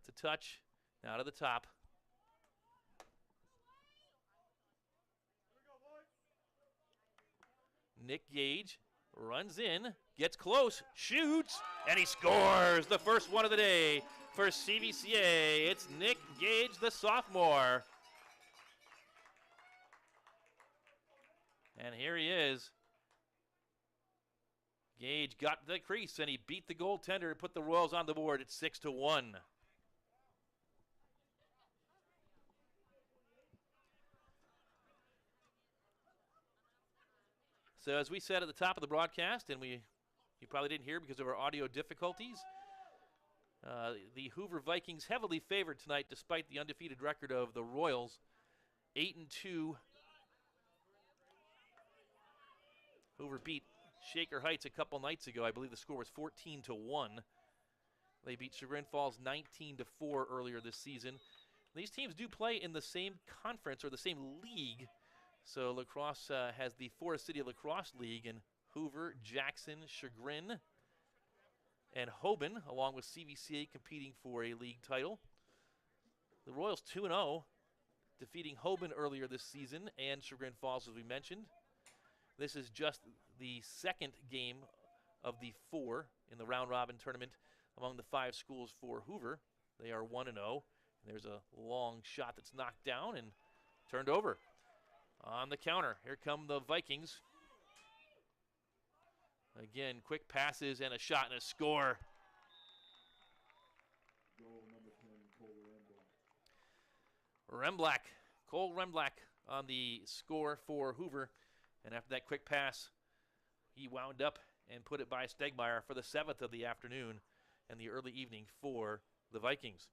Gets a touch. Now to the top. Nick Gage runs in, gets close, shoots, and he scores the first one of the day for CVCA. It's Nick Gage, the sophomore. And here he is. Gage got the crease, and he beat the goaltender and put the Royals on the board at 6-1. So as we said at the top of the broadcast, and you probably didn't hear because of our audio difficulties, the Hoover Vikings heavily favored tonight despite the undefeated record of the Royals, 8-2. Hoover beat Shaker Heights a couple nights ago. I believe the score was 14-1. They beat Chagrin Falls 19-4 earlier this season. These teams do play in the same conference or the same league. So Lacrosse has the Forest City Lacrosse League, and Hoover, Jackson, Chagrin, and Hoban, along with CVCA, competing for a league title. The Royals 2-0, defeating Hoban earlier this season and Chagrin Falls, as we mentioned. This is just the second game of the 4 in the round-robin tournament among the 5 schools for Hoover. They are 1-0. There's a long shot that's knocked down and turned over. On the counter, here come the Vikings. Again, quick passes and a shot and a score. Goal number 10, Cole Cole Remblak on the score for Hoover. And after that quick pass, he wound up and put it by Stegmeyer for the 7th of the afternoon and the early evening for the Vikings.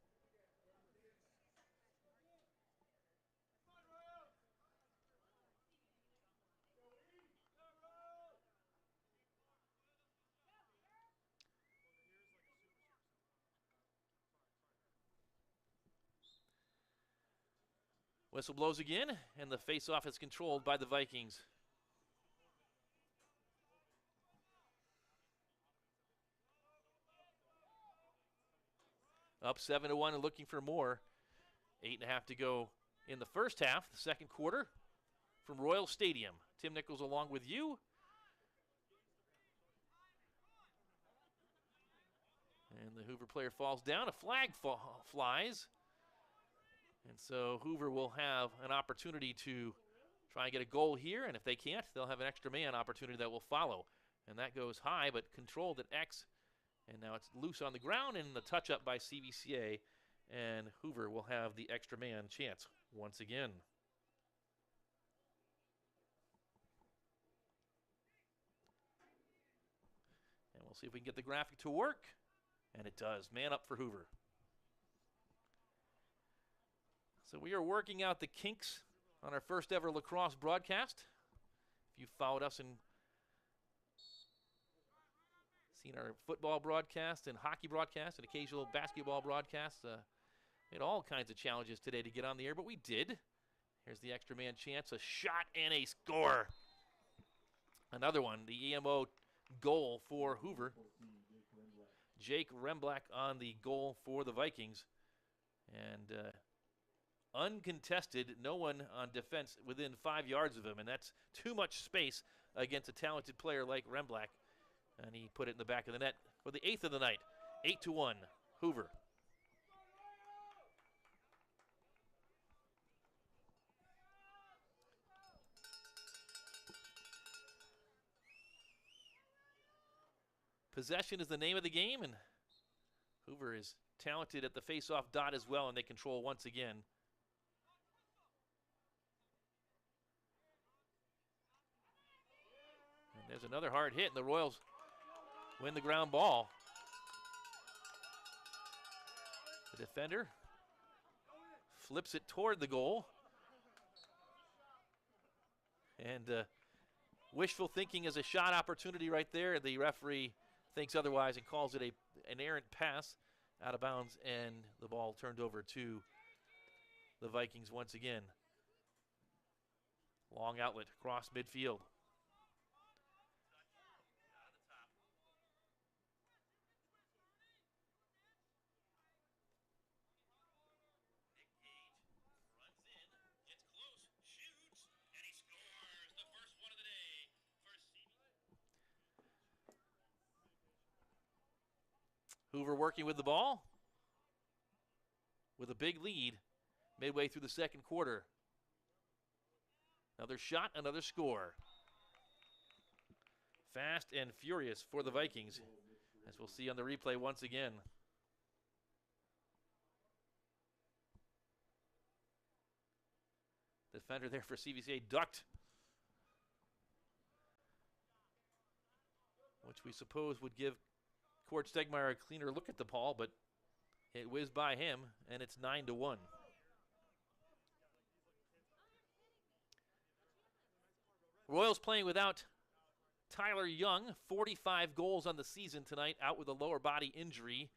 Whistle blows again, and the face-off is controlled by the Vikings. Up 7-1 and looking for more. 8.5 to go in the first half, the second quarter, from Royal Stadium. Tim Nichols along with you. And the Hoover player falls down. A flag flies. And so Hoover will have an opportunity to try and get a goal here, and if they can't, they'll have an extra man opportunity that will follow. And that goes high, but controlled at X. And now it's loose on the ground, and the touch-up by CVCA, and Hoover will have the extra man chance once again. And we'll see if we can get the graphic to work, and it does. Man up for Hoover. So we are working out the kinks on our first ever lacrosse broadcast. If you've followed us and seen our football broadcast and hockey broadcast and occasional basketball broadcasts, we had all kinds of challenges today to get on the air, but we did. Here's the extra man chance, a shot and a score. Another one, the EMO goal for Hoover. Jake Remblak on the goal for the Vikings. And uncontested, no one on defense within 5 yards of him, and that's too much space against a talented player like Remblak. And he put it in the back of the net for the 8th of the night. 8-1, Hoover. Possession is the name of the game, and Hoover is talented at the face-off dot as well, and they control once again. And there's another hard hit, and the Royals win the ground ball. The defender flips it toward the goal. And wishful thinking is a shot opportunity right there. The referee thinks otherwise and calls it an errant pass out of bounds, and the ball turned over to the Vikings once again. Long outlet across midfield. Hoover working with the ball with a big lead midway through the second quarter. Another shot, another score. Fast and furious for the Vikings, as we'll see on the replay once again. Defender there for CVCA ducked, which we suppose would give Court Stegmeyer a cleaner look at the ball, but it whizzed by him, and it's 9-1. Royals playing without Tyler Young, 45 goals on the season tonight, out with a lower body injury.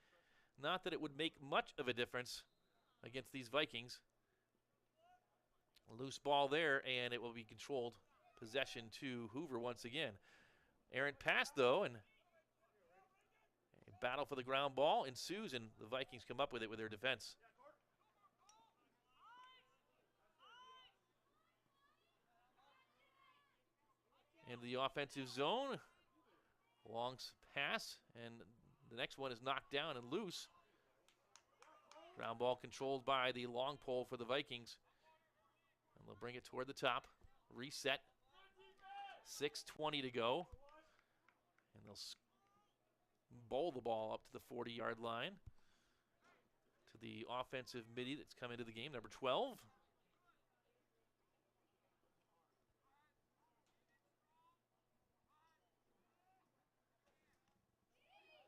Not that it would make much of a difference against these Vikings. Loose ball there, and it will be controlled possession to Hoover once again. Errant pass, though, and a battle for the ground ball ensues, and the Vikings come up with it with their defense. Into the offensive zone. Long pass, and the next one is knocked down and loose. Ground ball controlled by the long pole for the Vikings. And they'll bring it toward the top. Reset. 6:20 to go. And they'll bowl the ball up to the 40-yard line. To the offensive midi that's come into the game, number 12.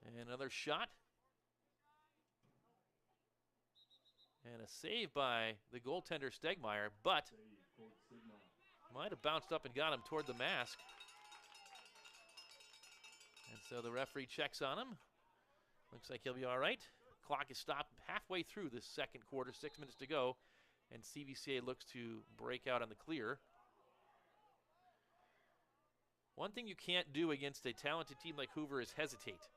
And another shot. And a save by the goaltender Stegmeyer, but might have bounced up and got him toward the mask. And so the referee checks on him. Looks like he'll be all right. Clock is stopped halfway through the second quarter, 6 minutes to go. And CVCA looks to break out on the clear. One thing you can't do against a talented team like Hoover is hesitate.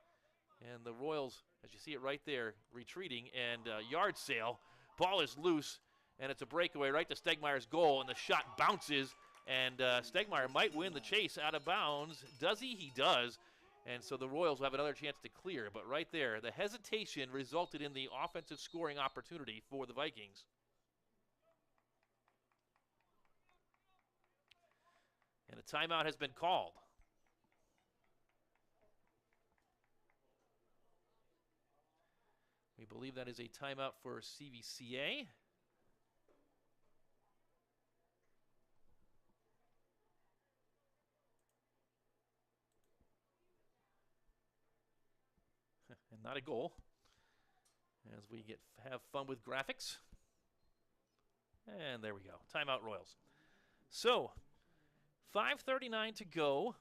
And the Royals, as you see it right there, retreating, and yard sale. Ball is loose, and it's a breakaway right to Stegmeyer's goal, and the shot bounces, and Stegmeyer might win the chase out of bounds. Does he? He does. And so the Royals will have another chance to clear. But right there, the hesitation resulted in the offensive scoring opportunity for the Vikings. And a timeout has been called. We believe that is a timeout for CVCA. And not a goal, as we have fun with graphics. And there we go. Timeout, Royals. So, 5:39 to go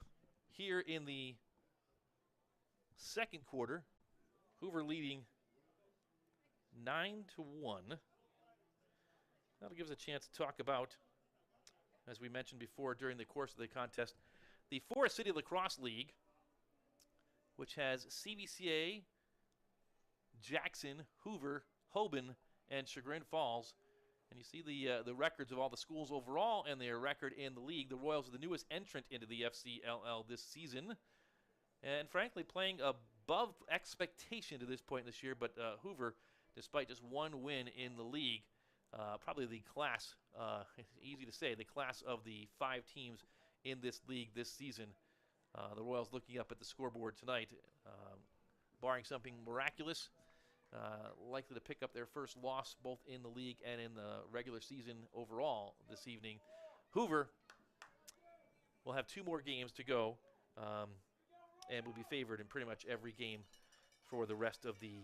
here in the second quarter. Hoover leading 9-1. That'll give us a chance to talk about, as we mentioned before during the course of the contest, the Forest City Lacrosse League, which has CVCA, Jackson, Hoover, Hoban, and Chagrin Falls. And you see the records of all the schools overall and their record in the league. The Royals are the newest entrant into the FCLL this season. And frankly, playing above expectation to this point this year. But Hoover, despite just one win in the league, probably the class, easy to say, the class of the 5 teams in this league this season. The Royals looking up at the scoreboard tonight, barring something miraculous, likely to pick up their first loss both in the league and in the regular season overall this evening. Hoover will have 2 more games to go and will be favored in pretty much every game for the rest of the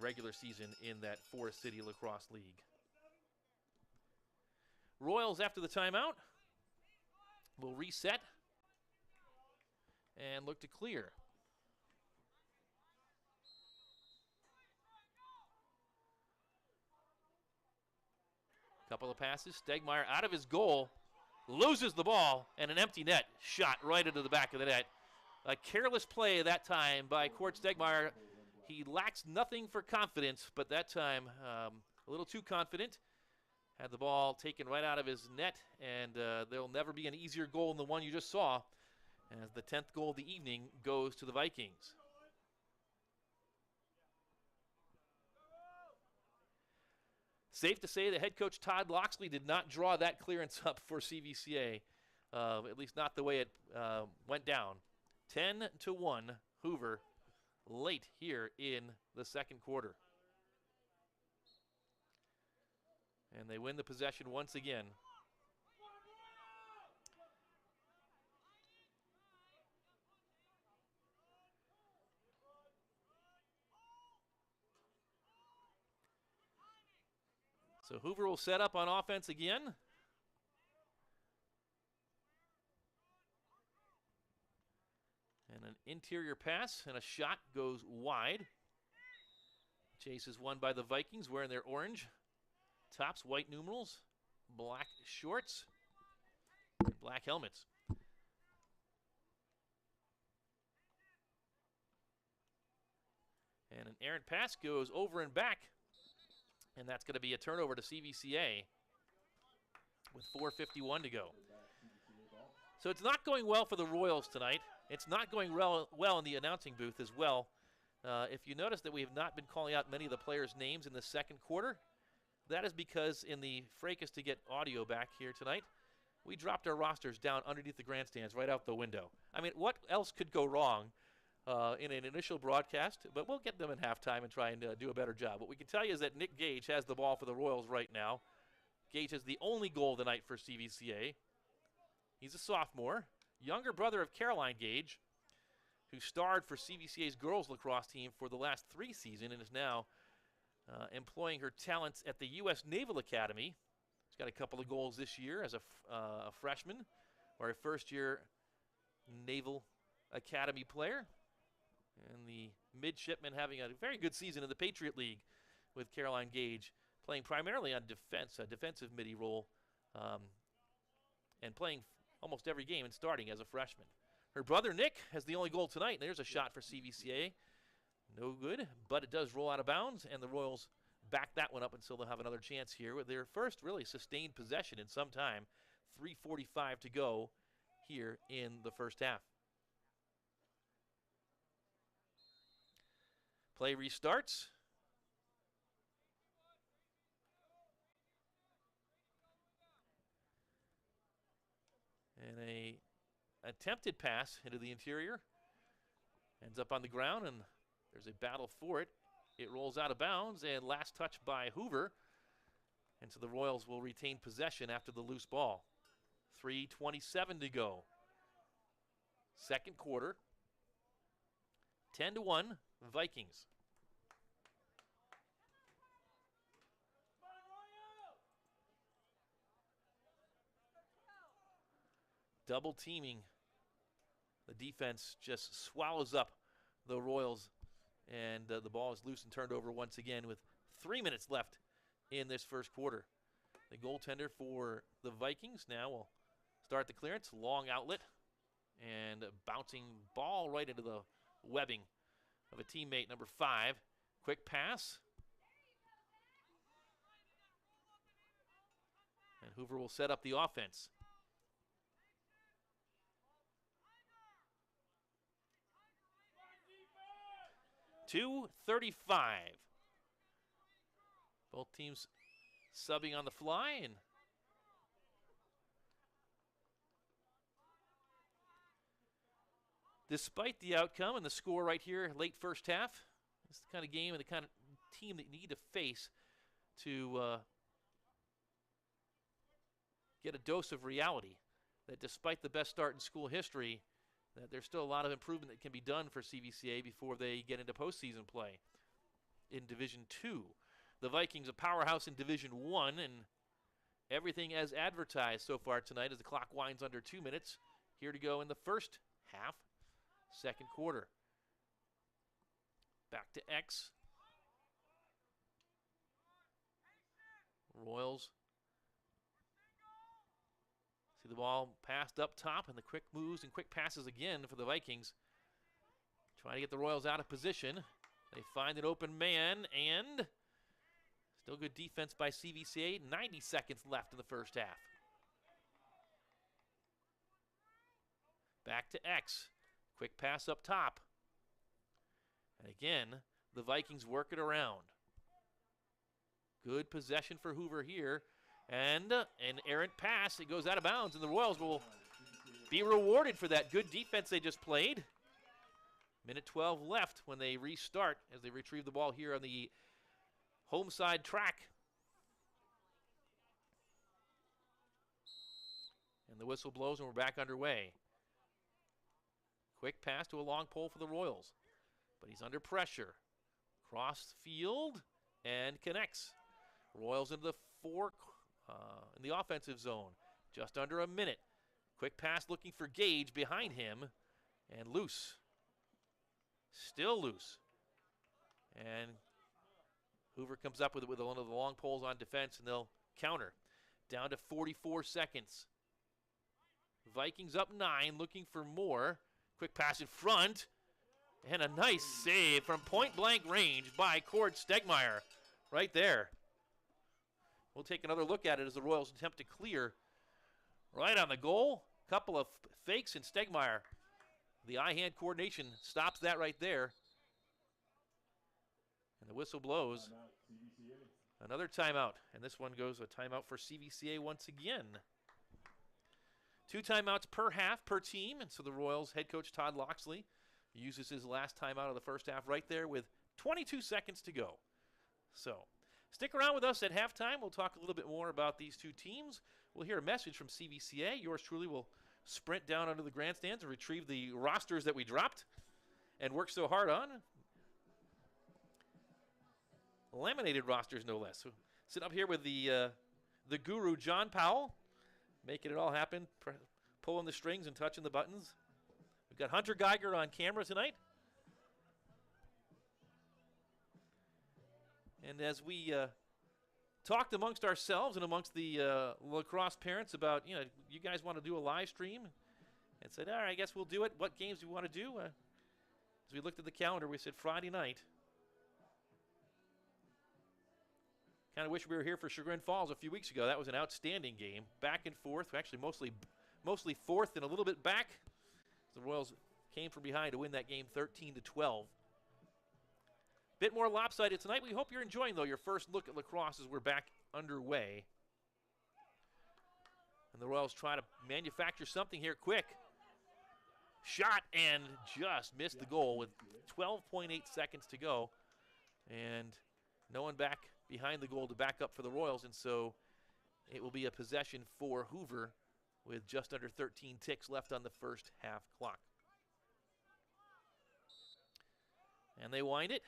regular season in that Forest City Lacrosse League. Royals, after the timeout, will reset and look to clear. Couple of passes. Stegmeyer out of his goal, loses the ball, and an empty net shot right into the back of the net. A careless play that time by Court Stegmeyer. He lacks nothing for confidence, but that time a little too confident. Had the ball taken right out of his net, and there'll never be an easier goal than the one you just saw, as the 10th goal of the evening goes to the Vikings. Safe to say that head coach Todd Loxley did not draw that clearance up for CVCA, at least not the way it went down. 10-1 Hoover late here in the second quarter. And they win the possession once again. So Hoover will set up on offense again. And an interior pass and a shot goes wide. Chase is won by the Vikings wearing their orange tops, white numerals, black shorts, and black helmets. And an errant pass goes over and back. And that's going to be a turnover to CVCA with 4:51 to go. So it's not going well for the Royals tonight. It's not going well in the announcing booth as well. If you notice that we have not been calling out many of the players' names in the second quarter, that is because in the fracas to get audio back here tonight, we dropped our rosters down underneath the grandstands right out the window. I mean, what else could go wrong in an initial broadcast? But we'll get them in halftime and try and do a better job. What we can tell you is that Nick Gage has the ball for the Royals right now. Gage has the only goal tonight for CVCA. He's a sophomore, younger brother of Caroline Gage, who starred for CVCA's girls lacrosse team for the last 3 seasons and is now employing her talents at the U.S. Naval Academy. She's got a couple of goals this year as a freshman or a first-year Naval Academy player. And the midshipman having a very good season in the Patriot League with Caroline Gage, playing primarily on defense, a defensive midi role, and playing almost every game and starting as a freshman. Her brother Nick has the only goal tonight, and there's a shot for CVCA. No good, but it does roll out of bounds, and the Royals back that one up until they'll have another chance here with their first really sustained possession in some time. 3:45 to go here in the first half. Play restarts. And a attempted pass into the interior. Ends up on the ground, and there's a battle for it. It rolls out of bounds, and last touch by Hoover. And so the Royals will retain possession after the loose ball. 3:27 to go. Second quarter. 10-1, Vikings. Double teaming. The defense just swallows up the Royals, and the ball is loose and turned over once again with 3 minutes left in this first quarter. The goaltender for the Vikings now will start the clearance. Long outlet and a bouncing ball right into the webbing of a teammate, number 5. Quick pass. And Hoover will set up the offense. .235. Both teams subbing on the fly, and despite the outcome and the score right here, late first half, it's the kind of game and the kind of team that you need to face to get a dose of reality. That despite the best start in school history, that there's still a lot of improvement that can be done for CVCA before they get into postseason play in Division II. The Vikings, a powerhouse in Division I, and everything as advertised so far tonight as the clock winds under 2 minutes. Here to go in the first half, second quarter. Back to X. Royals. See the ball passed up top, and the quick moves and quick passes again for the Vikings. Trying to get the Royals out of position. They find an open man, and still good defense by CVCA. 90 seconds left in the first half. Back to X. Quick pass up top. And again, the Vikings work it around. Good possession for Hoover here. And an errant pass. It goes out of bounds, and the Royals will be rewarded for that good defense they just played. Minute 12 left when they restart as they retrieve the ball here on the home side track. And the whistle blows and we're back underway. Quick pass to a long pole for the Royals. But he's under pressure. Cross field and connects. Royals into the in the offensive zone. Just under a minute. Quick pass looking for Gage behind him. And loose. Still loose. And Hoover comes up with one of the long poles on defense, and they'll counter. Down to 44 seconds. Vikings up 9, looking for more. Quick pass in front. And a nice save from point-blank range by Cord Stegmeyer. Right there. We'll take another look at it as the Royals attempt to clear. Right on the goal. Couple of fakes, and Stegmeyer, the eye-hand coordination, stops that right there. And the whistle blows. Another timeout. And this one goes a timeout for CVCA once again. 2 timeouts per half per team. And so the Royals head coach Todd Loxley uses his last timeout of the first half right there with 22 seconds to go. So stick around with us at halftime. We'll talk a little bit more about these two teams. We'll hear a message from CVCA. Yours truly will sprint down under the grandstands and retrieve the rosters that we dropped and worked so hard on. Laminated rosters, no less. So sit up here with the guru, John Powell, making it all happen, pulling the strings and touching the buttons. We've got Hunter Geiger on camera tonight. And as we talked amongst ourselves and amongst the lacrosse parents about, you guys want to do a live stream? And said, all right, I guess we'll do it. What games do we want to do? As we looked at the calendar, we said Friday night. Kind of wish we were here for Chagrin Falls a few weeks ago. That was an outstanding game. Back and forth, actually mostly fourth and a little bit back. The Royals came from behind to win that game 13-12. Bit more lopsided tonight. We hope you're enjoying, though, your first look at lacrosse as we're back underway. And the Royals try to manufacture something here quick. Shot and just missed the goal with 12.8 seconds to go. And no one back behind the goal to back up for the Royals. And so it will be a possession for Hoover with just under 13 ticks left on the first half clock. And they wind it.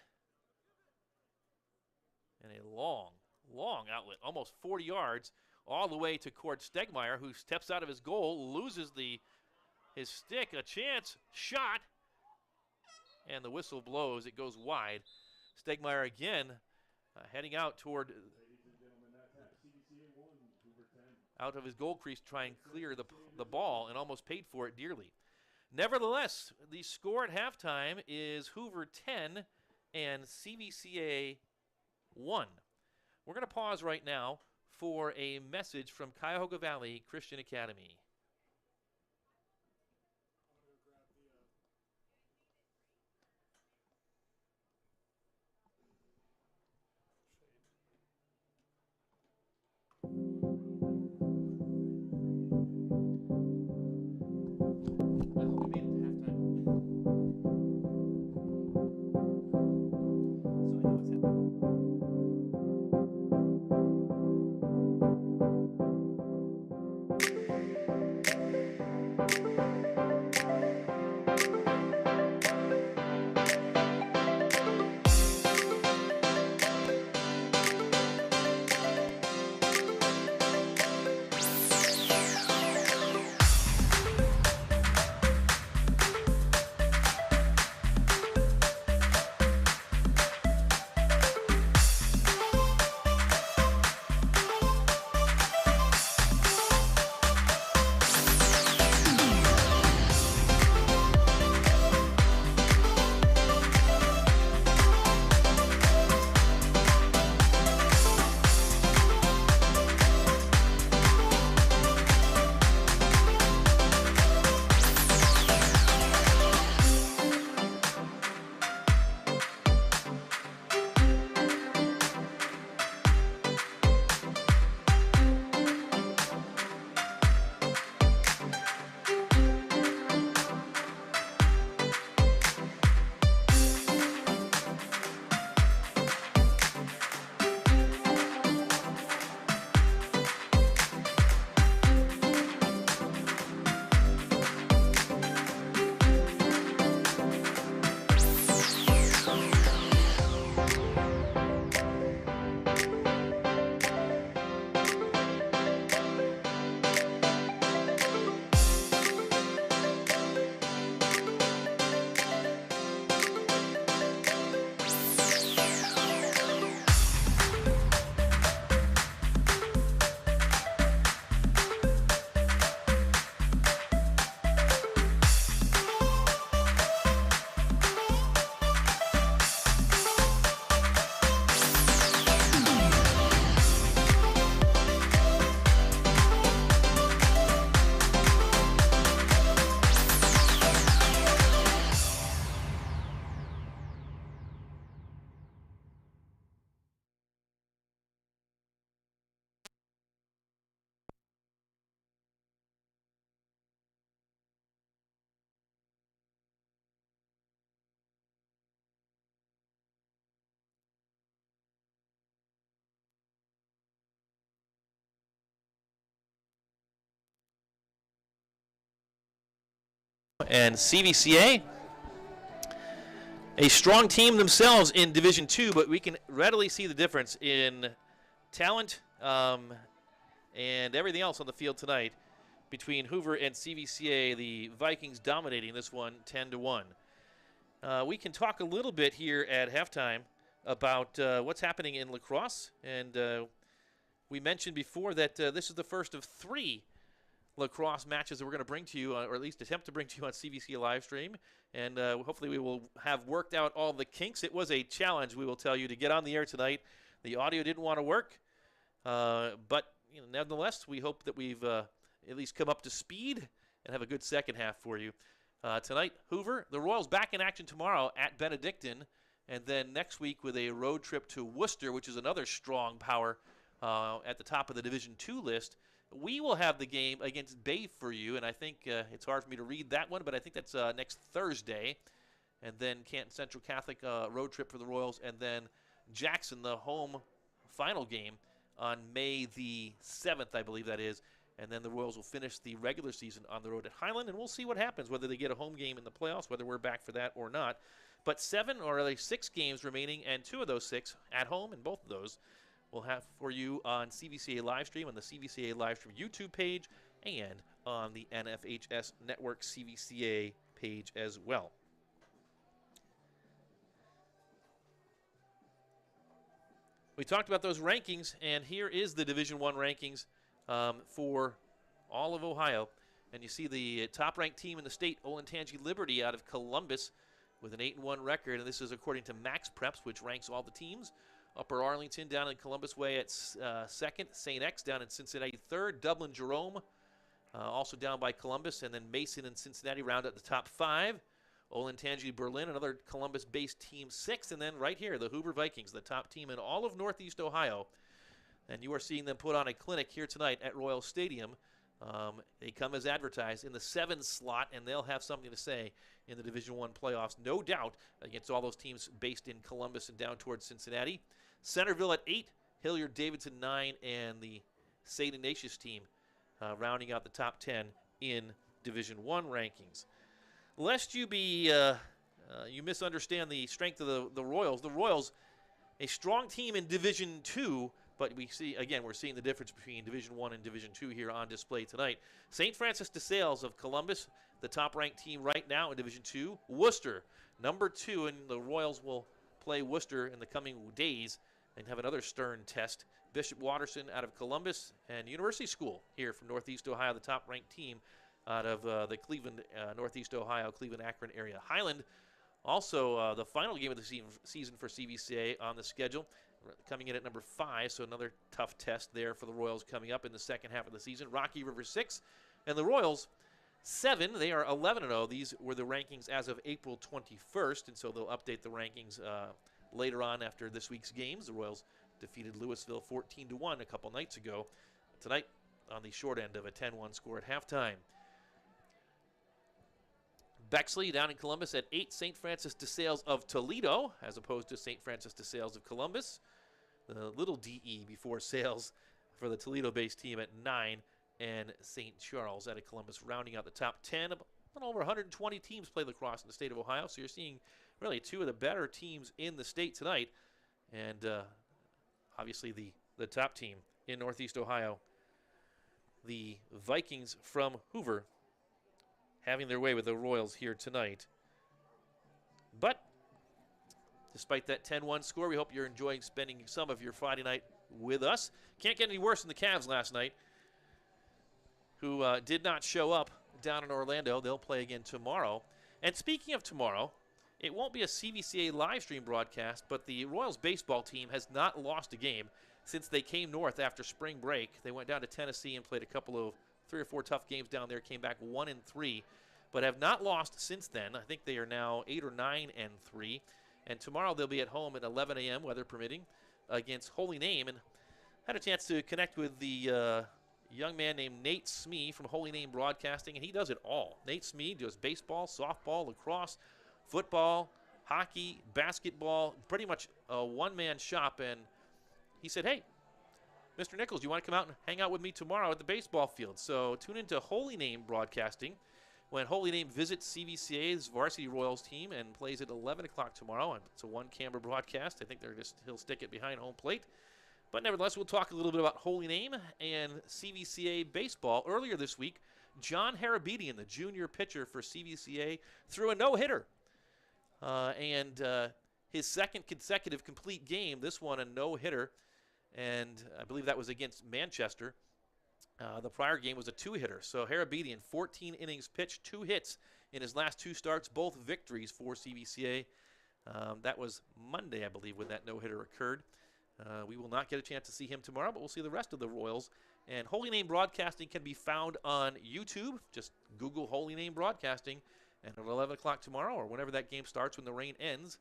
And a long outlet, almost 40 yards, all the way to Cord Stegmeyer, who steps out of his goal, loses his stick, a chance, shot, and the whistle blows. It goes wide. Stegmeyer again heading out toward out of his goal crease to try and clear the ball, and almost paid for it dearly. Nevertheless, the score at halftime is Hoover 10 and CVCA 1. We're going to pause right now for a message from Cuyahoga Valley Christian Academy. And CVCA, a strong team themselves in Division II, but we can readily see the difference in talent and everything else on the field tonight between Hoover and CVCA. The Vikings dominating this one 10-1. We can talk a little bit here at halftime about what's happening in Lacrosse, and we mentioned before that this is the first of 3 lacrosse matches that we're going to bring to you, or at least attempt to bring to you on CVCA live stream, and hopefully we will have worked out all the kinks. It was a challenge, we will tell you, to get on the air tonight. The audio didn't want to work, but nevertheless, we hope that we've at least come up to speed and have a good second half for you. Tonight, Hoover, the Royals back in action tomorrow at Benedictine, and then next week with a road trip to Worcester, which is another strong power at the top of the Division II list. We will have the game against Bay for you, and I think it's hard for me to read that one, but I think that's next Thursday. And then Canton Central Catholic road trip for the Royals, and then Jackson, the home final game on May the 7th, I believe that is. And then the Royals will finish the regular season on the road at Highland, and we'll see what happens, whether they get a home game in the playoffs, whether we're back for that or not. But 7 or 6 games remaining, and 2 of those 6 at home, and both of those we'll have for you on CVCA Livestream, on the CVCA Livestream YouTube page, and on the NFHS Network CVCA page as well. We talked about those rankings, and here is the Division I rankings for all of Ohio. And you see the top-ranked team in the state, Olentangy Liberty, out of Columbus, with an 8-1 record, and this is according to Max Preps, which ranks all the teams. Upper Arlington down in Columbus Way at 2nd. St. X down in Cincinnati 3rd. Dublin Jerome also down by Columbus. And then Mason and Cincinnati round out the top 5. Olentangy Berlin, another Columbus-based team, 6th. And then right here, the Hoover Vikings, the top team in all of Northeast Ohio. And you are seeing them put on a clinic here tonight at Royal Stadium. They come as advertised in the 7 slot, and they'll have something to say in the Division I playoffs, no doubt, against all those teams based in Columbus and down towards Cincinnati. Centerville at 8, Hilliard-Davidson 9, and the St. Ignatius team rounding out the top 10 in Division I rankings. Lest you be you misunderstand the strength of the Royals. The Royals, a strong team in Division II, but we see, again, we're seeing the difference between Division I and Division II here on display tonight. St. Francis de Sales of Columbus, the top-ranked team right now in Division II. Worcester, number 2, and the Royals will play Worcester in the coming days and have another stern test. Bishop Watterson out of Columbus, and University School here from Northeast Ohio, the top-ranked team out of the Cleveland, Northeast Ohio, Cleveland-Akron area. Highland, also the final game of the season for CVCA on the schedule, coming in at number 5, so another tough test there for the Royals coming up in the second half of the season. Rocky River 6, and the Royals 7. They are 11-0. These were the rankings as of April 21st, and so they'll update the rankings later on after this week's games. The Royals defeated Louisville 14-1 a couple nights ago. Tonight, on the short end of a 10-1 score at halftime. Bexley down in Columbus at 8. St. Francis de Sales of Toledo, as opposed to St. Francis de Sales of Columbus. The little DE before Sales for the Toledo-based team at 9. And St. Charles out of Columbus rounding out the top 10. A little over 120 teams play lacrosse in the state of Ohio, so you're seeing really 2 of the better teams in the state tonight. And obviously the top team in Northeast Ohio, the Vikings from Hoover, having their way with the Royals here tonight. But despite that 10-1 score, we hope you're enjoying spending some of your Friday night with us. Can't get any worse than the Cavs last night, who did not show up down in Orlando. They'll play again tomorrow. And speaking of tomorrow, it won't be a CVCA live stream broadcast, but the Royals baseball team has not lost a game since they came north after spring break. They went down to Tennessee and played a couple of 3 or 4 tough games down there, came back 1-3, but have not lost since then. I think they are now 8 or 9-3. And tomorrow they'll be at home at 11 a.m., weather permitting, against Holy Name. And had a chance to connect with the young man named Nate Smee from Holy Name Broadcasting, and he does it all. Nate Smee does baseball, softball, lacrosse, football, hockey, basketball, pretty much a one-man shop. And he said, hey, Mr. Nichols, you want to come out and hang out with me tomorrow at the baseball field? So tune into Holy Name Broadcasting when Holy Name visits CVCA's varsity Royals team and plays at 11 o'clock tomorrow. And it's a one-camera broadcast. I think he'll stick it behind home plate. But nevertheless, we'll talk a little bit about Holy Name and CVCA baseball. Earlier this week, John Harabedian, the junior pitcher for CVCA, threw a no-hitter. And his second consecutive complete game, this one a no-hitter. And I believe that was against Manchester. The prior game was a two-hitter. So Harabedian, 14 innings pitched, 2 hits in his last 2 starts, both victories for CVCA. That was Monday, I believe, when that no-hitter occurred. We will not get a chance to see him tomorrow, but we'll see the rest of the Royals. And Holy Name Broadcasting can be found on YouTube. Just Google Holy Name Broadcasting. And at 11 o'clock tomorrow, or whenever that game starts, when the rain ends,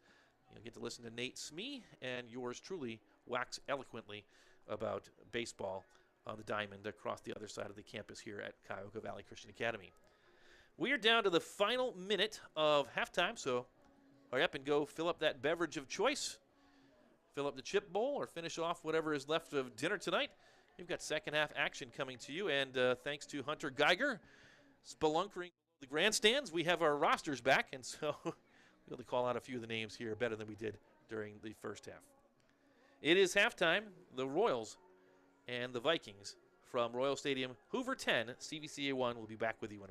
you'll get to listen to Nate Smee and yours truly wax eloquently about baseball on the diamond across the other side of the campus here at Cuyahoga Valley Christian Academy. We are down to the final minute of halftime, so hurry up and go fill up that beverage of choice. Fill up the chip bowl or finish off whatever is left of dinner tonight. We've got second half action coming to you, and thanks to Hunter Geiger, spelunkering the grandstands, we have our rosters back, and so we'll be able to call out a few of the names here better than we did during the first half. It is halftime. The Royals and the Vikings from Royal Stadium, Hoover 10, CVCA 1. We'll be back with you in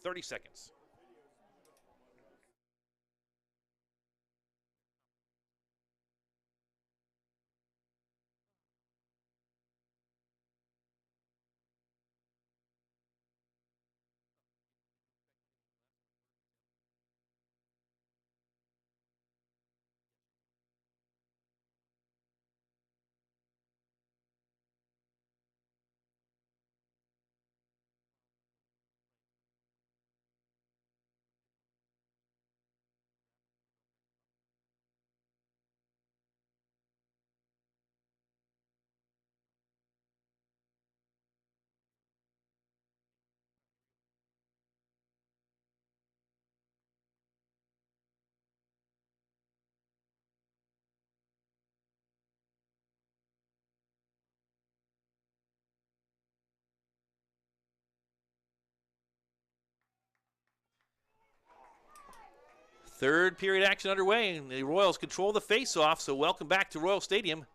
30 seconds. Third period action underway, and the Royals control the face-off, so welcome back to Royal Stadium.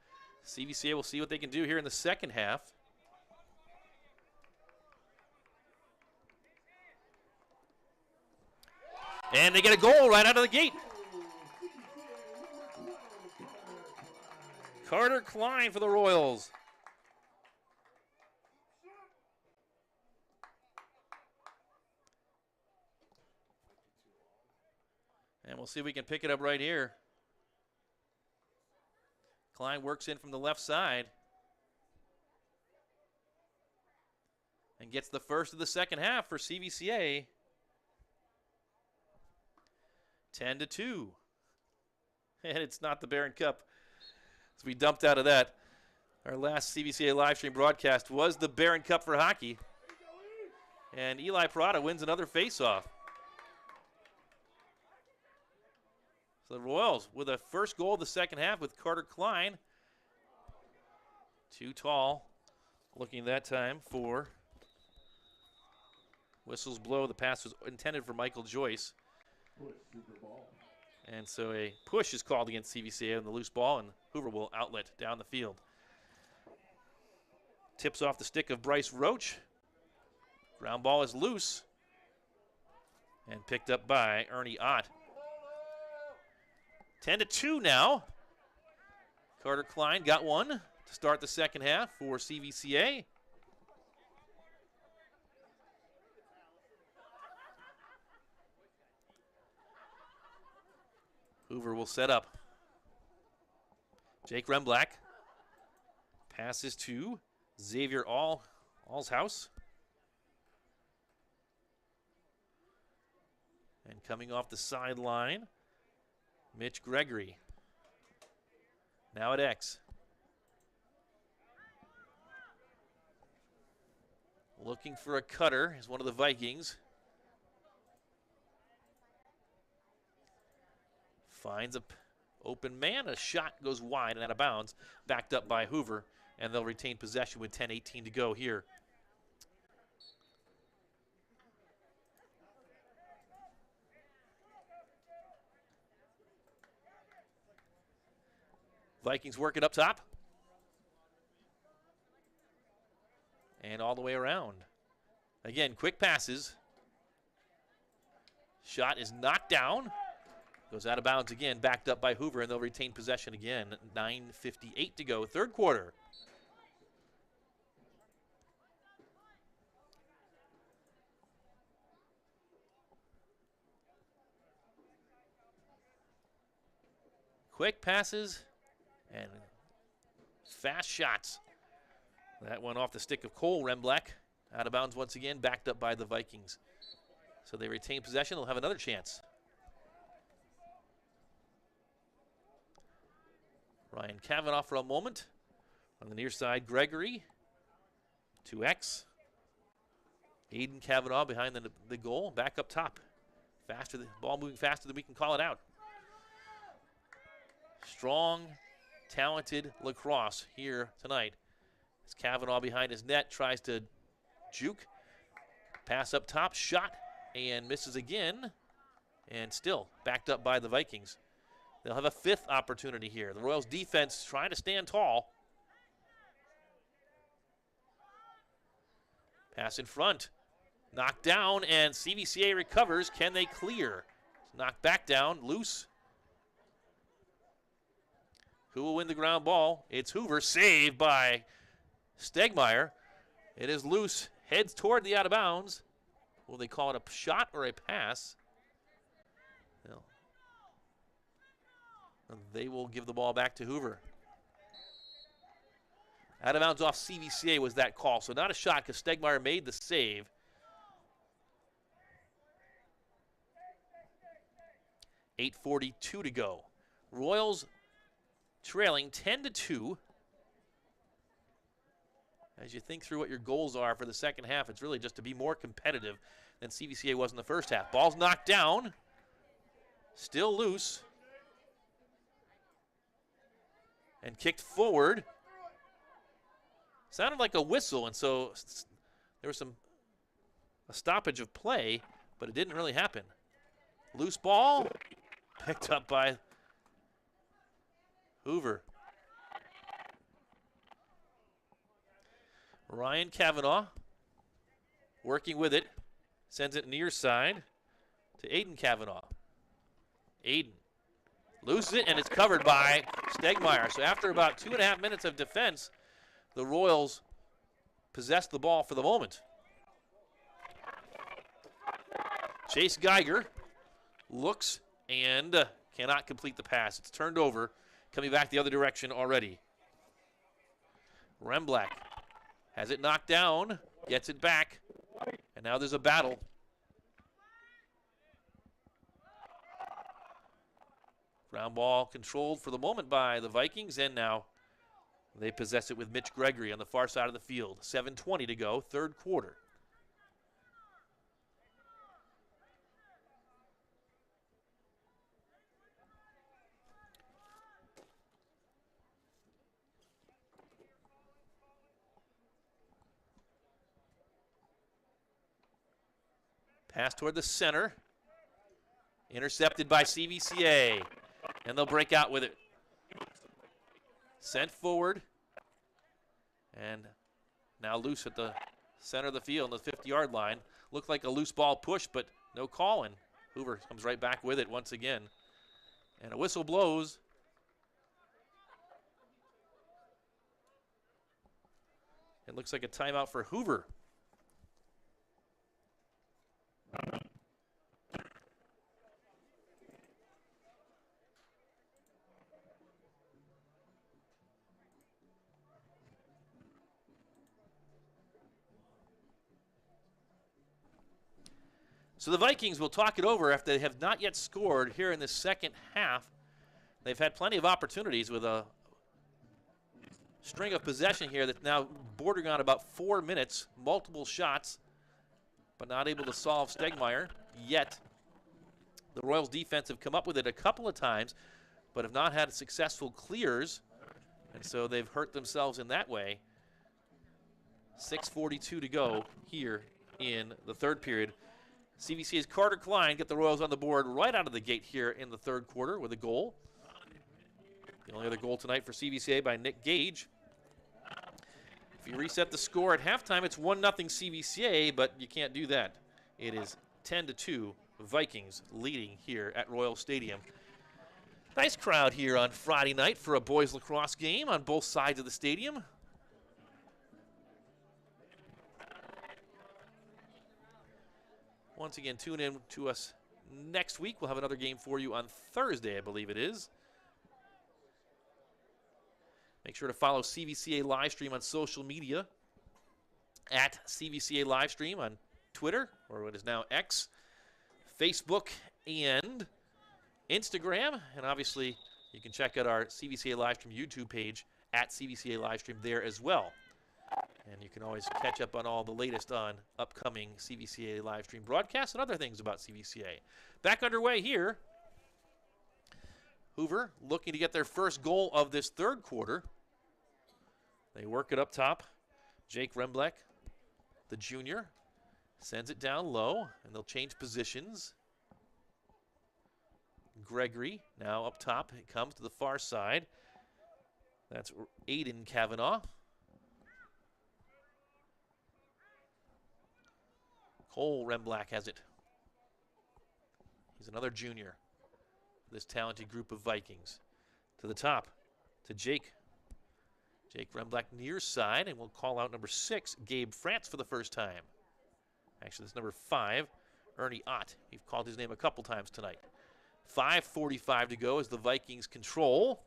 CVCA will see what they can do here in the second half. And they get a goal right out of the gate. Carter Klein for the Royals. And we'll see if we can pick it up right here. Klein works in from the left side. And gets the first of the second half for CVCA. 10-2. And it's not the Barron Cup. As we dumped out of that, our last CVCA live stream broadcast was the Barron Cup for hockey. And Eli Prada wins another faceoff. So the Royals with a first goal of the second half with Carter Klein. Too tall. Looking that time for whistles blow. The pass was intended for Michael Joyce. And so a push is called against CVCA on the loose ball, and Hoover will outlet down the field. Tips off the stick of Bryce Roach. Ground ball is loose and picked up by Ernie Ott. 10-2 now. Carter Klein got one to start the second half for CVCA. Hoover will set up. Jake Remblack passes to Xavier Allshouse. And coming off the sideline, Mitch Gregory. Now at X. Looking for a cutter is one of the Vikings. Finds an open man. A shot goes wide and out of bounds. Backed up by Hoover. And they'll retain possession with 10:18 to go here. Vikings work it up top. And all the way around. Again, quick passes. Shot is knocked down. Goes out of bounds again, backed up by Hoover, and they'll retain possession again. 9:58 to go, third quarter. Quick passes and fast shots. That one off the stick of Cole Remblack. Out of bounds once again, backed up by the Vikings. So they retain possession. They'll have another chance. Ryan Kavanaugh for a moment. On the near side, Gregory. 2X. Aiden Kavanaugh behind the goal. Back up top. Faster, the ball moving faster than we can call it out. Strong, talented Lacrosse here tonight. As Kavanaugh behind his net tries to juke. Pass up top, shot, and misses again. And still backed up by the Vikings. They'll have a fifth opportunity here. The Royals defense trying to stand tall. Pass in front. Knocked down, and CVCA recovers. Can they clear? Knocked back down, loose. Who will win the ground ball? It's Hoover, saved by Stegmeyer. It is loose, heads toward the out of bounds. Will they call it a shot or a pass? No. They will give the ball back to Hoover. Out of bounds off CVCA was that call, so not a shot because Stegmeyer made the save. .8:42 to go. Royals trailing 10-2. As you think through what your goals are for the second half, it's really just to be more competitive than CVCA was in the first half. Ball's knocked down. Still loose. And kicked forward. Sounded like a whistle, and so there was a stoppage of play, but it didn't really happen. Loose ball. Picked up by Hoover. Ryan Kavanaugh working with it. Sends it near side to Aiden Kavanaugh. Aiden loses it, and it's covered by Stegmeyer. So after about 2.5 minutes of defense, the Royals possess the ball for the moment. Chase Geiger looks and cannot complete the pass. It's turned over, coming back the other direction already. Remblack has it knocked down, gets it back, and now there's a battle. Ground ball controlled for the moment by the Vikings, and now they possess it with Mitch Gregory on the far side of the field. 7:20 to go, third quarter. Pass toward the center. Intercepted by CVCA. And they'll break out with it. Sent forward. And now loose at the center of the field on the 50-yard line. Looked like a loose ball push, but no call. And Hoover comes right back with it once again. And a whistle blows. It looks like a timeout for Hoover. So the Vikings will talk it over after they have not yet scored here in the second half. They've had plenty of opportunities with a string of possession here that's now bordering on about 4 minutes, multiple shots, but not able to solve Stegmeyer yet. The Royals defense have come up with it a couple of times, but have not had successful clears, and so they've hurt themselves in that way. 6:42 to go here in the third period. CVCA's Carter Klein get the Royals on the board right out of the gate here in the third quarter with a goal. The only other goal tonight for CVCA by Nick Gage. If you reset the score at halftime, it's 1-0 CVCA, but you can't do that. It is 10-2 Vikings leading here at Royal Stadium. Nice crowd here on Friday night for a boys lacrosse game on both sides of the stadium. Once again, tune in to us next week. We'll have another game for you on Thursday, I believe it is. Make sure to follow CVCA Livestream on social media at CVCA Livestream on Twitter, or what is now X, Facebook, and Instagram. And obviously, you can check out our CVCA Livestream YouTube page at CVCA Livestream there as well. And you can always catch up on all the latest on upcoming CVCA Livestream broadcasts and other things about CVCA. Back underway here. Hoover looking to get their first goal of this third quarter. They work it up top. Jake Remblack, the junior, sends it down low, and they'll change positions. Gregory now up top. It comes to the far side. That's Aiden Kavanaugh. Cole Remblack has it. He's another junior. This talented group of Vikings. To the top, to Jake. Jake Remblack near side, and we'll call out number 6, Gabe France, for the first time. Actually, that's number 5, Ernie Ott. We've called his name a couple times tonight. 5:45 to go as the Vikings control.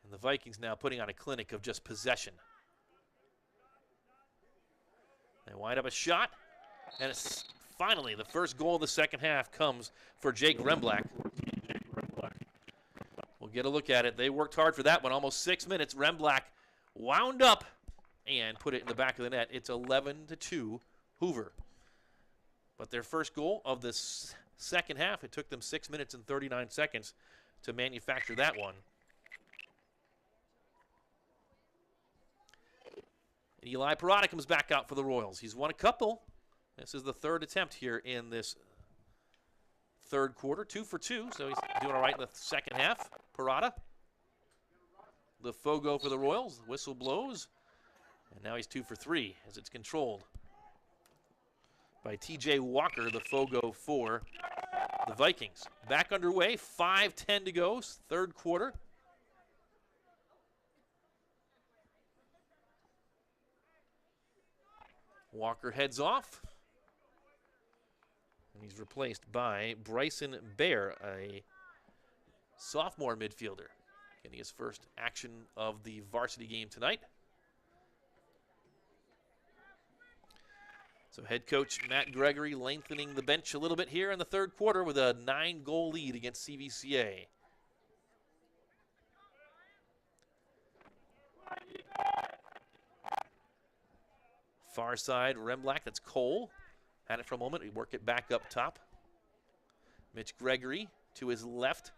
And the Vikings now putting on a clinic of just possession. They wind up a shot, and it's finally the first goal of the second half comes for Jake Remblack. We'll get a look at it. They worked hard for that one, almost 6 minutes. Remblack wound up and put it in the back of the net. It's 11-2 Hoover. But their first goal of the second half, it took them 6 minutes and 39 seconds to manufacture that one. And Eli Parada comes back out for the Royals. He's won a couple. This is the third attempt here in this third quarter. 2 for 2, so he's doing all right in the second half. Parada. The Fogo for the Royals. The whistle blows. And now he's 2 for 3 as it's controlled by TJ Walker, the Fogo for the Vikings. Back underway, 5:10 to go, third quarter. Walker heads off. And he's replaced by Bryson Bear, a sophomore midfielder, getting his first action of the varsity game tonight. So head coach Matt Gregory lengthening the bench a little bit here in the third quarter with a 9-goal lead against CVCA. Far side, Remblack, that's Cole. Had it for a moment, we work it back up top. Mitch Gregory to his left,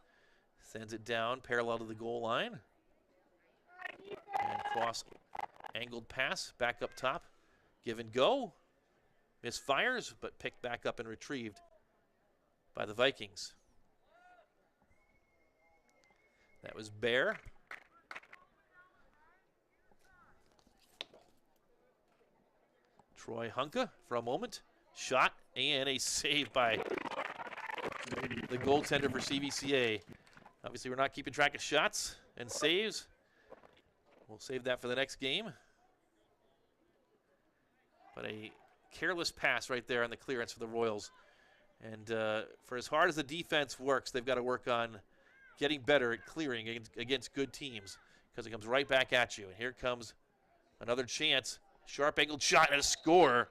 sends it down parallel to the goal line. And cross angled pass back up top. Give and go. Misfires, but picked back up and retrieved by the Vikings. That was Bear. Troy Hunka for a moment. Shot and a save by the goaltender for CVCA. Obviously, we're not keeping track of shots and saves. We'll save that for the next game. But a careless pass right there on the clearance for the Royals. And for as hard as the defense works, they've got to work on getting better at clearing against good teams, because it comes right back at you. And here comes another chance. Sharp angled shot and a score.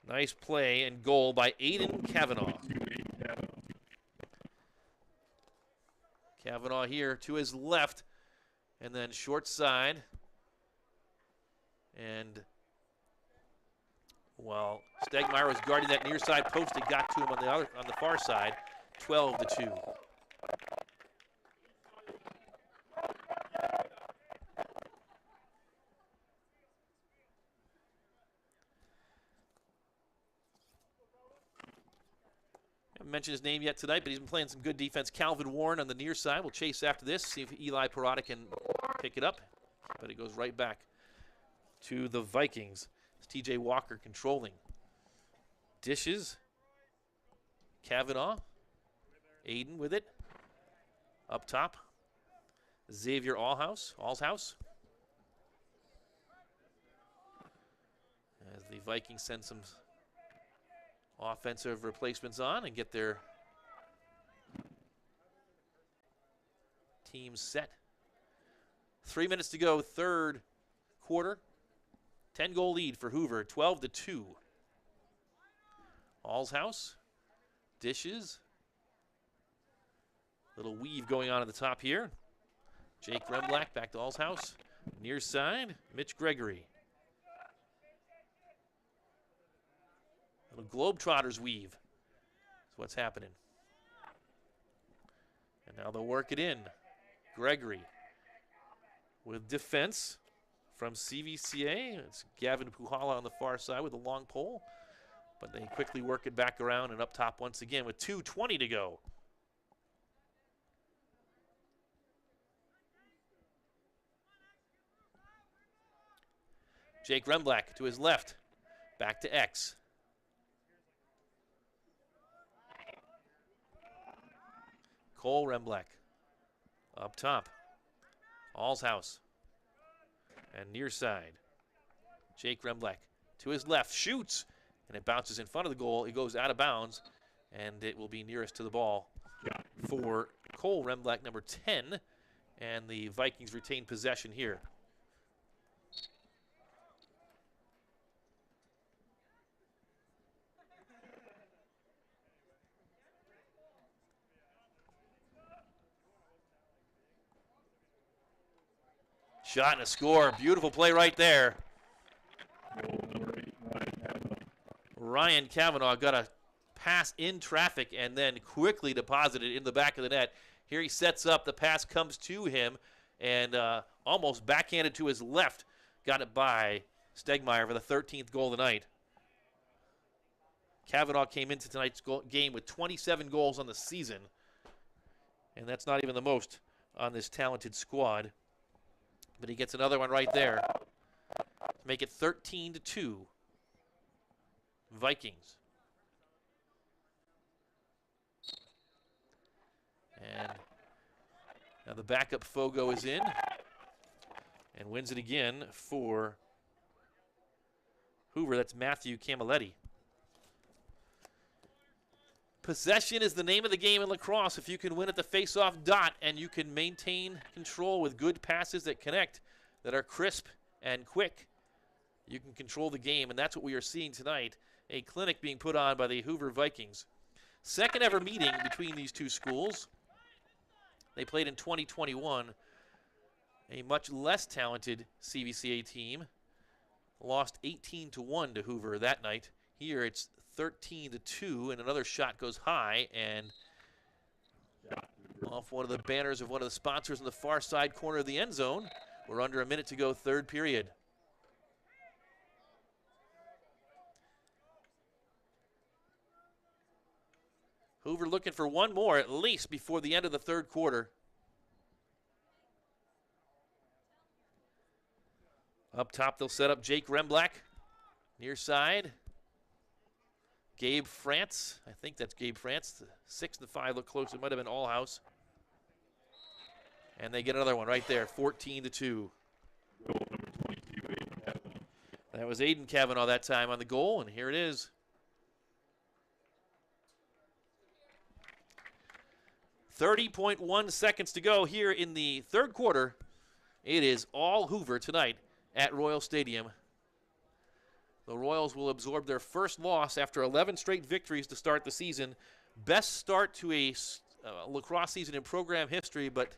Nice play and goal by Aiden Kavanaugh. Kavanaugh here to his left, and then short side. And while Stegmeyer was guarding that near side post, it got to him on the far side, 12-2. mentioned his name yet tonight, but he's been playing some good defense. Calvin Warren on the near side. We'll chase after this, see if Eli Parada can pick it up. But it goes right back to the Vikings. It's TJ Walker controlling. Dishes. Kavanaugh. Aiden with it. Up top. Xavier Allhouse. As the Vikings send some offensive replacements on and get their team set. 3 minutes to go, third quarter. 10-goal lead for Hoover, 12-2. Allshouse, dishes. Little weave going on at the top here. Jake Remblack back to Allshouse. Near side, Mitch Gregory. Little Globetrotters weave is what's happening. And now they'll work it in. Gregory with defense from CVCA. It's Gavin Puhala on the far side with a long pole. But they quickly work it back around and up top once again with 2:20 to go. Jake Remblack to his left. Back to X. Cole Remblack up top. Allshouse. And near side. Jake Remblack to his left. Shoots. And it bounces in front of the goal. It goes out of bounds. And it will be nearest to the ball for Cole Remblack, number 10. And the Vikings retain possession here. Shot and a score. Beautiful play right there. Ryan Kavanaugh got a pass in traffic and then quickly deposited in the back of the net. Here he sets up. The pass comes to him and almost backhanded to his left. Got it by Stegmeyer for the 13th goal of the night. Kavanaugh came into tonight's game with 27 goals on the season. And that's not even the most on this talented squad. But he gets another one right there to make it 13-2. Vikings. And now the backup Fogo is in and wins it again for Hoover. That's Matthew Camilletti. Possession is the name of the game in lacrosse. If you can win at the face-off dot and you can maintain control with good passes that connect, that are crisp and quick, you can control the game, and that's what we are seeing tonight, a clinic being put on by the Hoover Vikings. Second ever meeting between these two schools. They played in 2021. A much less talented CVCA team lost 18-1 to Hoover that night. Here it's 13-2, and another shot goes high and off one of the banners of one of the sponsors in the far side corner of the end zone. We're under a minute to go, third period. Hoover looking for one more at least before the end of the third quarter. Up top, they'll set up Jake Remblack. Near side, Gabe France. I think that's Gabe France. The 6 and the 5 look close. It might have been Allhouse. And they get another one right there, 14-2. That was Aiden Kavanaugh that time on the goal, and here it is. .1 seconds to go here in the third quarter. It is all Hoover tonight at Royal Stadium. The Royals will absorb their first loss after 11 straight victories to start the season. Best start to a lacrosse season in program history, but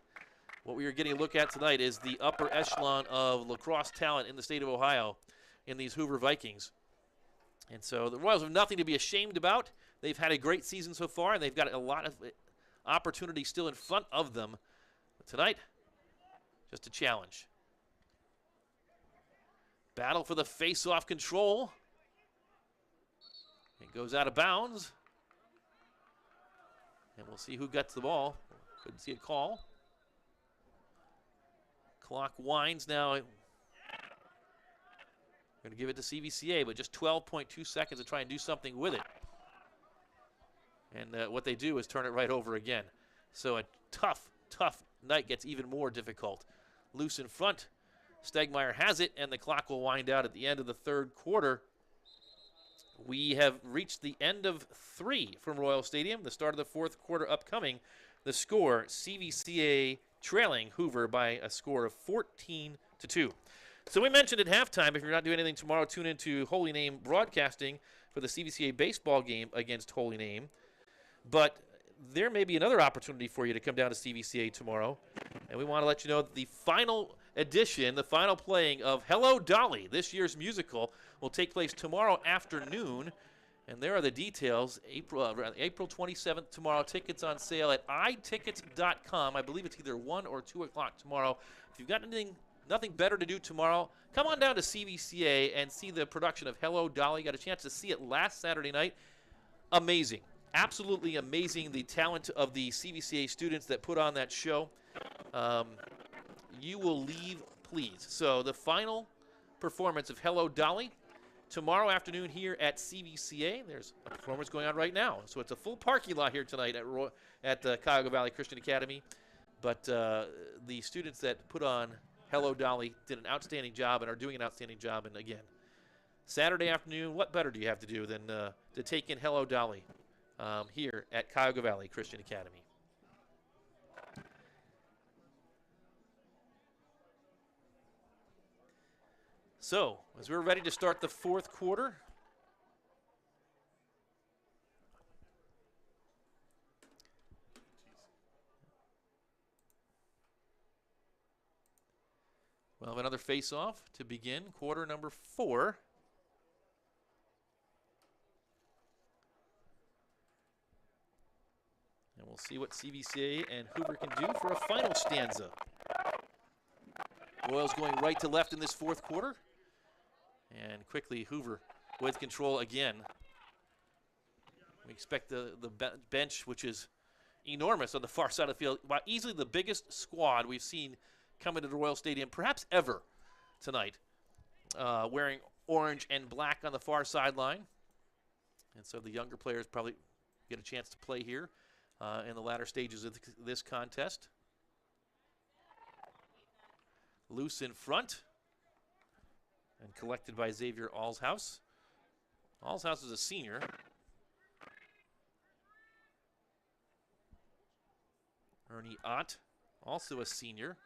what we are getting a look at tonight is the upper echelon of lacrosse talent in the state of Ohio in these Hoover Vikings. And so the Royals have nothing to be ashamed about. They've had a great season so far, and they've got a lot of opportunity still in front of them. But tonight, just a challenge. Battle for the face-off control. It goes out of bounds. And we'll see who gets the ball. Couldn't see a call. Clock winds now. Going to give it to CVCA, but just 12.2 seconds to try and do something with it. And what they do is turn it right over again. So a tough night gets even more difficult. Loose in front. Stegmeyer has it, and the clock will wind out at the end of the third quarter. We have reached the end of 3 from Royal Stadium. The start of the fourth quarter upcoming. The score, CVCA trailing Hoover by a score of 14-2. So we mentioned at halftime, if you're not doing anything tomorrow, tune into Holy Name Broadcasting for the CVCA baseball game against Holy Name. But there may be another opportunity for you to come down to CVCA tomorrow. And we want to let you know that the final edition, the final playing of Hello Dolly, this year's musical, will take place tomorrow afternoon. And there are the details. April 27th tomorrow. Tickets on sale at itickets.com. I believe it's either 1 or 2 o'clock tomorrow. If you've got nothing better to do tomorrow, come on down to CVCA and see the production of Hello Dolly. You got a chance to see it last Saturday night. Amazing. Absolutely amazing, the talent of the CVCA students that put on that show. You will leave pleased. So the final performance of Hello Dolly tomorrow afternoon here at CVCA. There's a performance going on right now. So it's a full parking lot here tonight at the Cuyahoga Valley Christian Academy. But the students that put on Hello Dolly did an outstanding job and are doing an outstanding job. And again, Saturday afternoon, what better do you have to do than to take in Hello Dolly here at Cuyahoga Valley Christian Academy? So, as we're ready to start the fourth quarter, we'll have another face-off to begin quarter number 4. And we'll see what CVCA and Hoover can do for a final stanza. Royals going right to left in this fourth quarter. And quickly, Hoover with control again. We expect the bench, which is enormous on the far side of the field, easily the biggest squad we've seen come into the Royal Stadium, perhaps ever tonight, wearing orange and black on the far sideline. And so the younger players probably get a chance to play here in the latter stages of this contest. Loose in front. And collected by Xavier Allshouse. Allshouse is a senior. Ernie Ott, also a senior.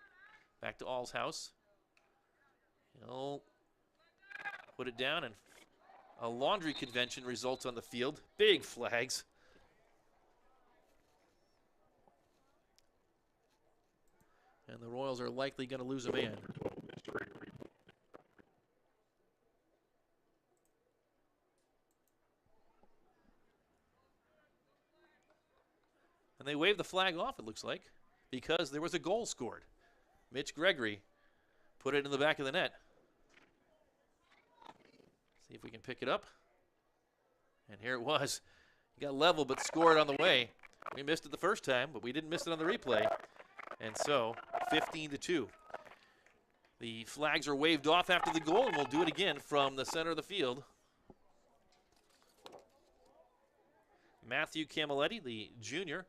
Back to Allshouse. He'll put it down, and a laundry convention results on the field. Big flags. And the Royals are likely going to lose a man. And they waved the flag off, it looks like, because there was a goal scored. Mitch Gregory put it in the back of the net. See if we can pick it up. And here it was. He got level but scored on the way. We missed it the first time, but we didn't miss it on the replay. And so, 15-2. The flags are waved off after the goal, and we'll do it again from the center of the field. Matthew Camilletti, the junior,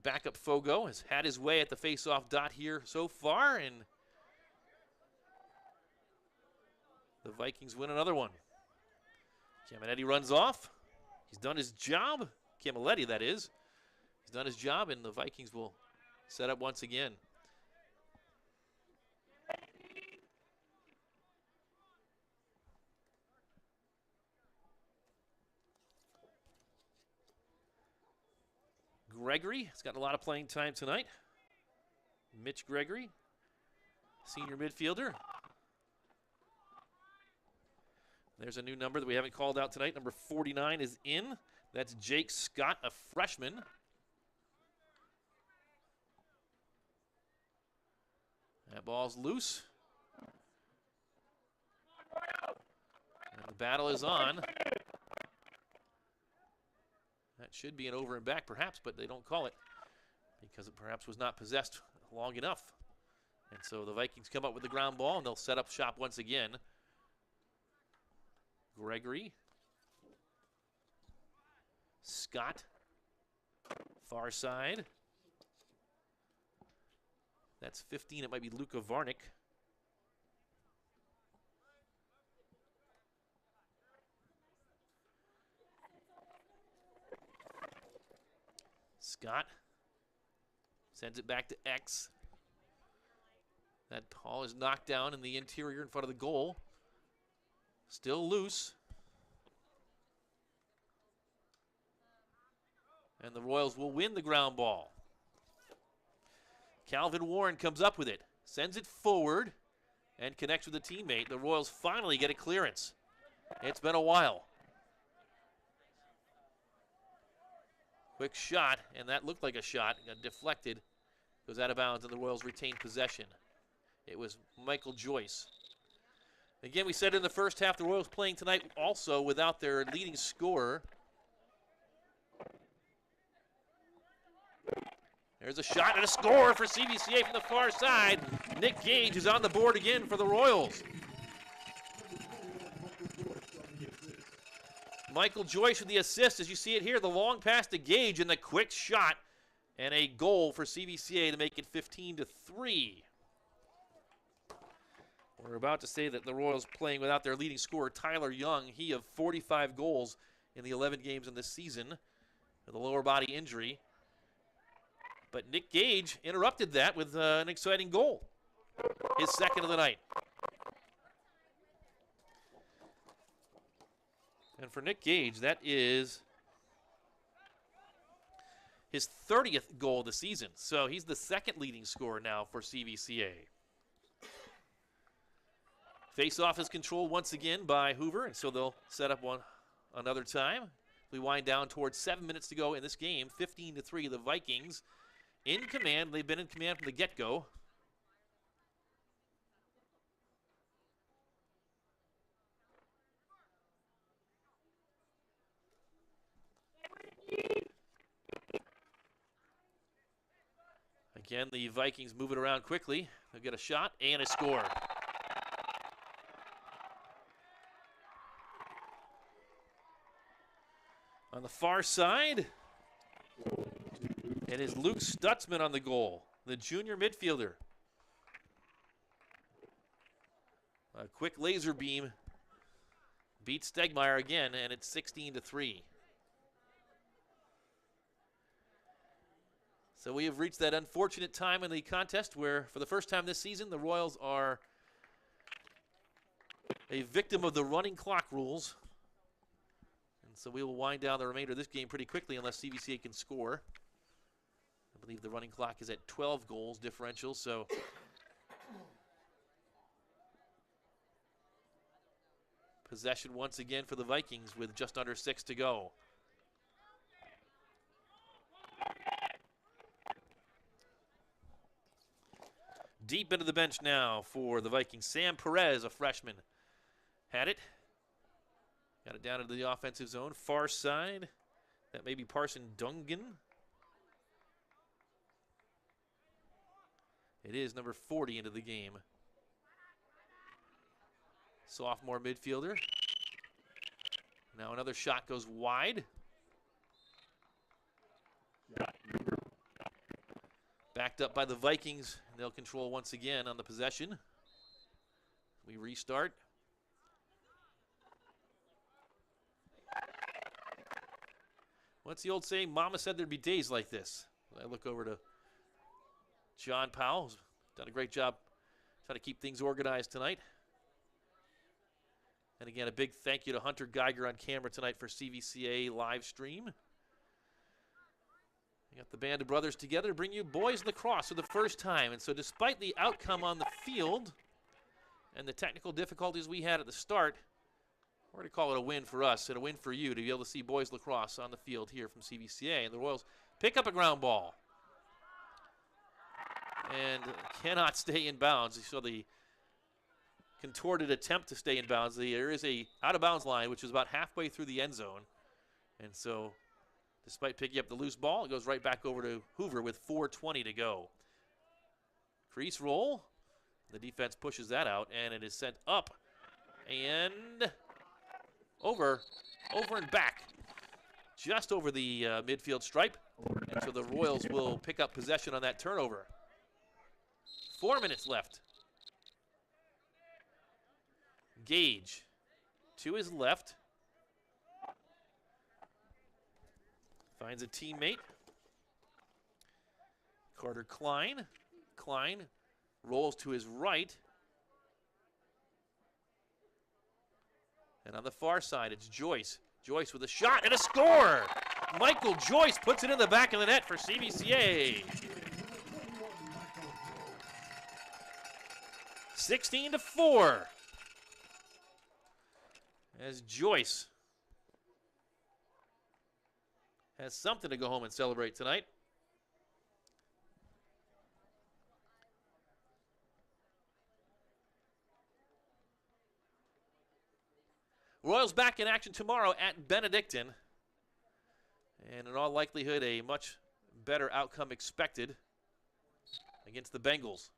backup Fogo, has had his way at the face-off dot here so far, and the Vikings win another one. Camilletti runs off. He's done his job. Camilletti, that is. He's done his job, and the Vikings will set up once again. Gregory has got a lot of playing time tonight. Mitch Gregory, senior midfielder. There's a new number that we haven't called out tonight. Number 49 is in. That's Jake Scott, a freshman. That ball's loose. And the battle is on. That That should be an over and back perhaps, but they don't call it because it perhaps was not possessed long enough. And so the Vikings come up with the ground ball, and they'll set up shop once again. Gregory. Scott. Far side. That's 15. It might be Luka Varnick. Scott sends it back to X. That ball is knocked down in the interior in front of the goal. Still loose. And the Royals will win the ground ball. Calvin Warren comes up with it, sends it forward, and connects with a teammate. The Royals finally get a clearance. It's been a while. Quick shot, and that looked like a shot. Got deflected, goes out of bounds, and the Royals retain possession. It was Michael Joyce. Again, we said in the first half, the Royals playing tonight also without their leading scorer. There's a shot and a score for CVCA from the far side. Nick Gage is on the board again for the Royals. Michael Joyce with the assist, as you see it here, the long pass to Gage and the quick shot, and a goal for CVCA to make it 15-3. We're about to say that the Royals playing without their leading scorer, Tyler Young. He of 45 goals in the 11 games in this season with a lower body injury. But Nick Gage interrupted that with an exciting goal, his second of the night. And for Nick Gage, that is his 30th goal of the season. So he's the second leading scorer now for CVCA. Faceoff is controlled once again by Hoover, and so they'll set up one another time. We wind down towards 7 minutes to go in this game, 15-3. The Vikings in command. They've been in command from the get-go. Again, the Vikings move it around quickly. They'll get a shot and a score. On the far side, it is Luke Stutzman on the goal, the junior midfielder. A quick laser beam beats Stegmeyer again, and it's 16-3. So we have reached that unfortunate time in the contest where, for the first time this season, the Royals are a victim of the running clock rules. And so we will wind down the remainder of this game pretty quickly unless CVCA can score. I believe the running clock is at 12 goals differential, so possession once again for the Vikings with just under 6 to go. Deep into the bench now for the Vikings. Sam Perez, a freshman, had it. Got it down into the offensive zone. Far side. That may be Parson Dungan. It is number 40 into the game. Sophomore midfielder. Now another shot goes wide. Backed up by the Vikings. They'll control once again on the possession. We restart. What's the old saying? Mama said there'd be days like this. I look over to John Powell, who's done a great job trying to keep things organized tonight. And again, a big thank you to Hunter Geiger on camera tonight for CVCA live stream. We got the band of brothers together to bring you boys lacrosse for the first time. And so despite the outcome on the field and the technical difficulties we had at the start, we're going to call it a win for us and a win for you to be able to see boys lacrosse on the field here from CVCA. And the Royals pick up a ground ball and cannot stay in bounds. You saw the contorted attempt to stay in bounds. There is a out-of-bounds line, which is about halfway through the end zone. And so Despite picking up the loose ball, it goes right back over to Hoover with 4:20 to go. Crease roll. The defense pushes that out, and it is sent up and over and back. Just over the midfield stripe. And so the Royals will pick up possession on that turnover. 4 minutes left. Gage to his left. Finds a teammate. Carter Klein. Klein rolls to his right. And on the far side, it's Joyce. Joyce with a shot and a score! Michael Joyce puts it in the back of the net for CVCA. 16-4. As Joyce has something to go home and celebrate tonight. Royals back in action tomorrow at Benedictine. And in all likelihood, a much better outcome expected against the Bengals.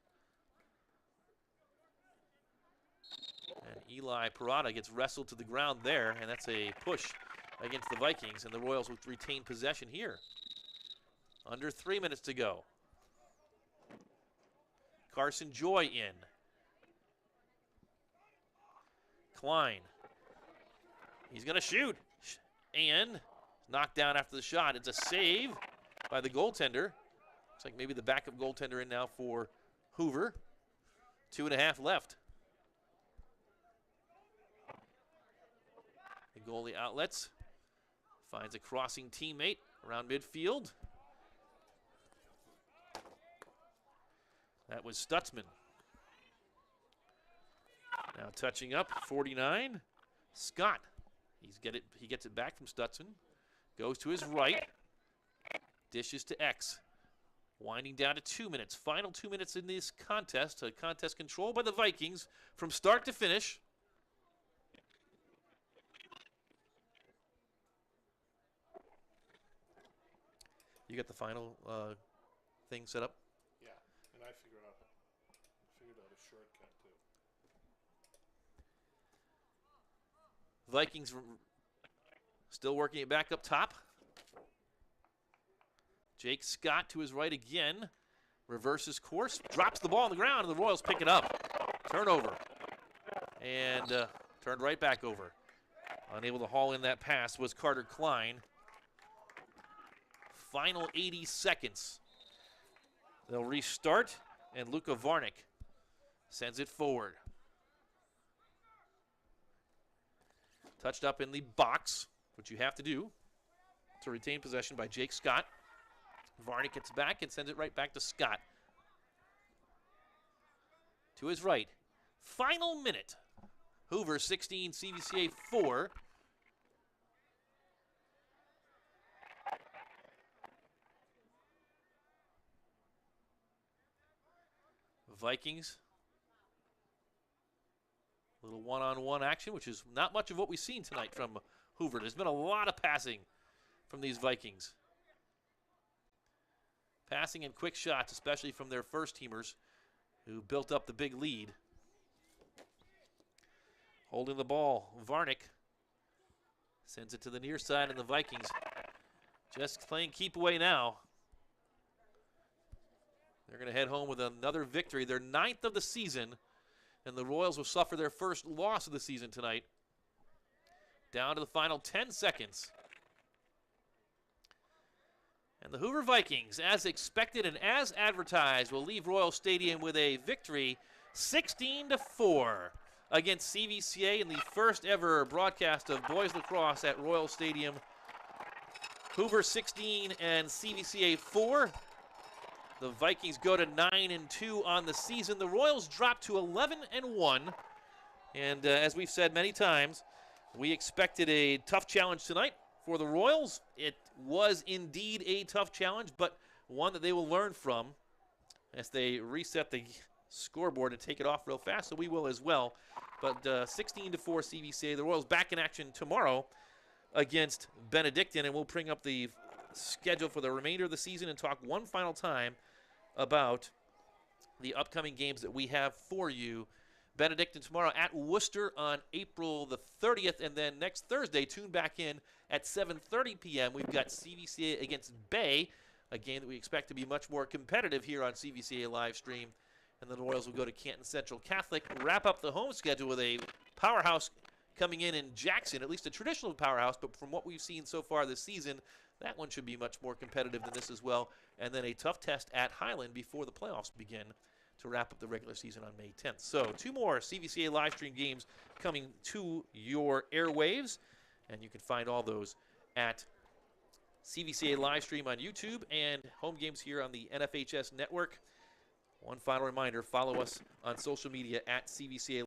And Eli Parada gets wrestled to the ground there, and that's a push against the Vikings, and the Royals will retain possession here. Under 3 minutes to go. Carson Joy in. Klein. He's going to shoot. And knocked down after the shot. It's a save by the goaltender. Looks like maybe the backup goaltender in now for Hoover. 2.5 left. The goalie outlets. Finds a crossing teammate around midfield. That was Stutzman. Now touching up, 49. Scott. He gets it back from Stutzman. Goes to his right. Dishes to X. Winding down to 2 minutes. Final 2 minutes in this contest. A contest controlled by the Vikings from start to finish. You got the final thing set up? Yeah, and I figured out a shortcut too. Vikings still working it back up top. Jake Scott to his right again. Reverses course. Drops the ball on the ground, and the Royals pick it up. Turnover. And turned right back over. Unable to haul in that pass was Carter Klein. Final 80 seconds. They'll restart, and Luka Varnick sends it forward. Touched up in the box, which you have to do to retain possession by Jake Scott. Varnick gets back and sends it right back to Scott. To his right. Final minute. Hoover 16, CVCA 4. Vikings. A little one-on-one action, which is not much of what we've seen tonight from Hoover. There's been a lot of passing from these Vikings. Passing and quick shots, especially from their first-teamers who built up the big lead. Holding the ball, Varnick sends it to the near side, and the Vikings just playing keep away now. They're going to head home with another victory, their 9th of the season, and the Royals will suffer their first loss of the season tonight. Down to the final 10 seconds. And the Hoover Vikings, as expected and as advertised, will leave Royal Stadium with a victory 16-4 against CVCA in the first ever broadcast of boys lacrosse at Royal Stadium. Hoover 16 and CVCA 4. The Vikings go to 9-2 on the season. The Royals drop to 11-1. And as we've said many times, we expected a tough challenge tonight for the Royals. It was indeed a tough challenge, but one that they will learn from as they reset the scoreboard and take it off real fast, so we will as well. But 16-4 CVCA. The Royals back in action tomorrow against Benedictine, and we'll bring up the schedule for the remainder of the season and talk one final time about the upcoming games that we have for you. Benedictine tomorrow at Worcester on April the 30th, and then next Thursday, tune back in at 7:30 p.m. We've got CVCA against Bay, a game that we expect to be much more competitive here on CVCA live stream. And then the Royals will go to Canton Central Catholic, wrap up the home schedule with a powerhouse coming in Jackson, at least a traditional powerhouse, but from what we've seen so far this season, that one should be much more competitive than this as well. And then a tough test at Highland before the playoffs begin to wrap up the regular season on May 10th. So 2 more CVCA live stream games coming to your airwaves, and you can find all those at CVCA live stream on YouTube and home games here on the NFHS network. One final reminder, follow us on social media at CVCA